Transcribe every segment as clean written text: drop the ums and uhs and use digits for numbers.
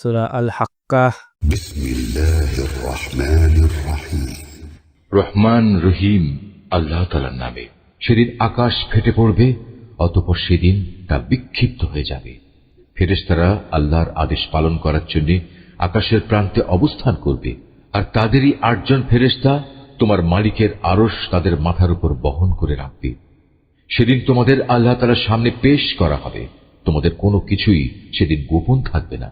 সূরা আল হাক্কাহ। বিসমিল্লাহির রহমানির রহিম। রহমান রহিম আল্লাহ তাআলার নামে। সেদিন আকাশ ফেটে পড়বে, অতঃপর সেদিন তা বিক্ষিপ্ত হয়ে যাবে। ফেরেশতারা আল্লাহর আদেশ পালন করার জন্য আকাশের প্রান্তে অবস্থান করবে, আর তাদেরই ৮ জন ফেরেশতা তোমার মালিকের আরশ তাদের মাথার উপর বহন করে রাখবে। সেদিন তোমাদের আল্লাহ তাআলার সামনে পেশ করা হবে, তোমাদের কোনো কিছুই সেদিন গোপন থাকবে না।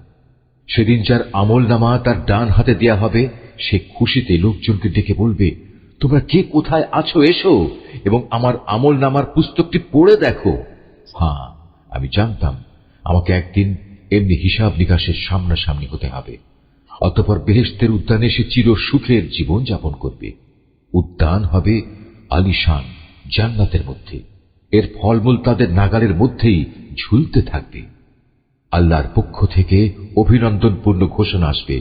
সেদিন যার আমলনামা তার ডান হাতে দেয়া হবে, সে খুশিতে লোকজনকে ডেকে বলবে, তোমরা কে কোথায় আছো, এসো এবং আমার আমলনামার পুস্তকটি পড়ে দেখো। হ্যাঁ, আমি জানতাম আমাকে একদিন এমনি হিসাব নিকাশের সামনাসামনি হতে হবে। অতঃপর বেহেশতের উদ্যানে সে চির সুখের জীবন যাপন করবে। উদ্যান হবে আলিশান জান্নাতের মধ্যে, এর ফলমূল তাদের নাগালের মধ্যেই ঝুলতে থাকবে। আল্লাহর পক্ষ থেকে অভিনন্দনপূর্ণ ঘোষণা আসবে,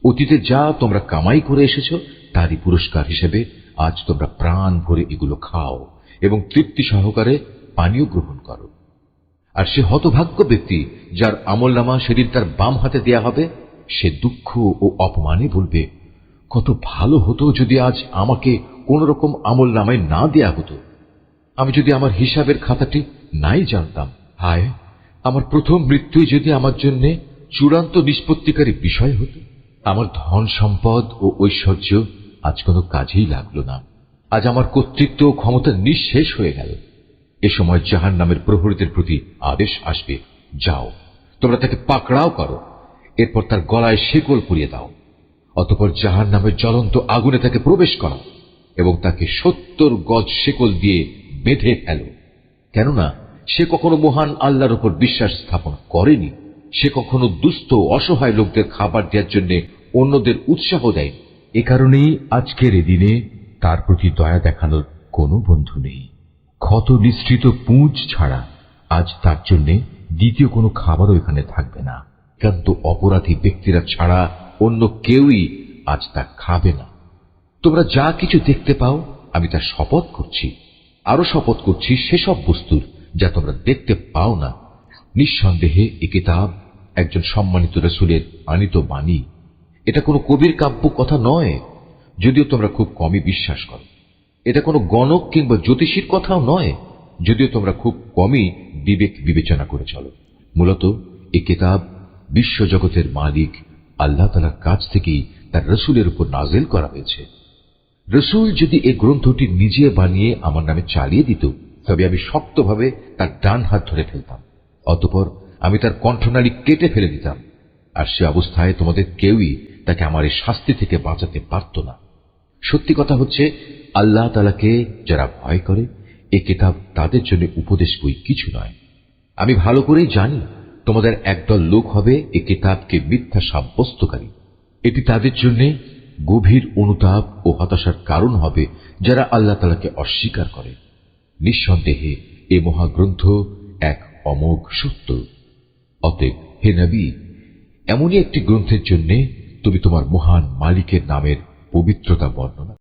অতীতে যা তোমরা কামাই করে এসেছো তারই পুরস্কার হিসেবে আজ তোমরা প্রাণ ভরে এগুলো খাও এবং তৃপ্তি সহকারে পানীয় গ্রহণ করো। আর সে হতভাগ্য ব্যক্তি যার আমলনামা সেদিন তার বাম হাতে দেয়া হবে, সে দুঃখ ও অপমানে বলবে, কত ভালো হতো যদি আজ আমাকে কোন রকম আমলনামায় না দেয়া হতো। আমি যদি আমার হিসাবের খাতাটি নাই জানতাম। হায়, আমার প্রথম মৃত্যুই যদি আমার জন্য চূড়ান্ত নিষ্পত্তিকারী বিষয় হতো। আমার ধন সম্পদ ও ঐশ্বর্য আজ কোনো কাজেই লাগলো না। আজ আমার কর্তৃত্ব ও ক্ষমতা নিঃশেষ হয়ে গেল। এ সময় জাহান্নামের প্রহরীদের প্রতি আদেশ আসবে, যাও তোমরা তাকে পাকড়াও করো, এরপর তার গলায় শেকল পরিয়ে দাও। অতঃপর জাহান্নামের জ্বলন্ত আগুনে তাকে প্রবেশ করাও এবং তাকে ৭০ গজ শেকল দিয়ে বেঁধে ফেলো। কেননা সে কখনো মহান আল্লাহর উপর বিশ্বাস স্থাপন করেনি। সে কখনো দুস্থ অসহায় লোকদের খাবার দেওয়ার জন্য অন্যদের উৎসাহ দেয়। এ কারণেই আজকের এ দিনে তার প্রতি দয়া দেখানোর কোনো বন্ধু নেই। ক্ষত নিঃসৃত পুঁজ ছাড়া আজ তার জন্য দ্বিতীয় কোনো খাবারও এখানে থাকবে না। কিন্তু অপরাধী ব্যক্তিরা ছাড়া অন্য কেউই আজ তা খাবে না। তোমরা যা কিছু দেখতে পাও আমি তার শপথ করছি, আরো শপথ করছি সেসব বস্তুর যা তোমরা দেখতে পাও না। নিঃসন্দেহে এ কিতাব একজন সম্মানিত রাসূলের আনিত বাণী। এটা কোনো কবির কাব্য কথা নয়, যদিও তোমরা খুব কমই বিশ্বাস করো। এটা কোনো গণক কিংবা জ্যোতিষীর কথাও নয়, যদিও তোমরা খুব কমই বিবেক বিবেচনা করে চলো। মূলত এ কিতাব বিশ্বজগতের মালিক আল্লাহ তাআলার কাছ থেকেই তার রাসূলের উপর নাযিল করা হয়েছে। রাসূল যদি এই গ্রন্থটি নিজে বানিয়ে আমার নামে চালিয়ে দিত, তবে আমি শক্তভাবে তার ডান হাত ধরে ফেলতাম, অতঃপর আমি তার কণ্ঠনালী কেটে ফেলে দিতাম। আর সে অবস্থায় তোমাদের কেউই তাকে আমার এই শাস্তি থেকে বাঁচাতে পারত না। সত্যি কথা হচ্ছে, আল্লাহ তাআলাকে যারা ভয় করে এ কিতাব তাদের জন্য উপদেশ বই কিছু নয়। আমি ভালো করেই জানি তোমাদের একদল লোক হবে এ কিতাবকে মিথ্যা সাব্যস্তকারী। এটি তাদের জন্য গভীর অনুতাপ ও হতাশার কারণ হবে যারা আল্লাহ তাআলাকে অস্বীকার করে। নিঃসন্দেহে এ মহাগ্রন্থ এক অমোঘ সত্য। অতএব হে নবী, এমনই একটি গ্রন্থের জন্য তুমি তোমার মহান মালিকের নামের পবিত্রতা বর্ণনা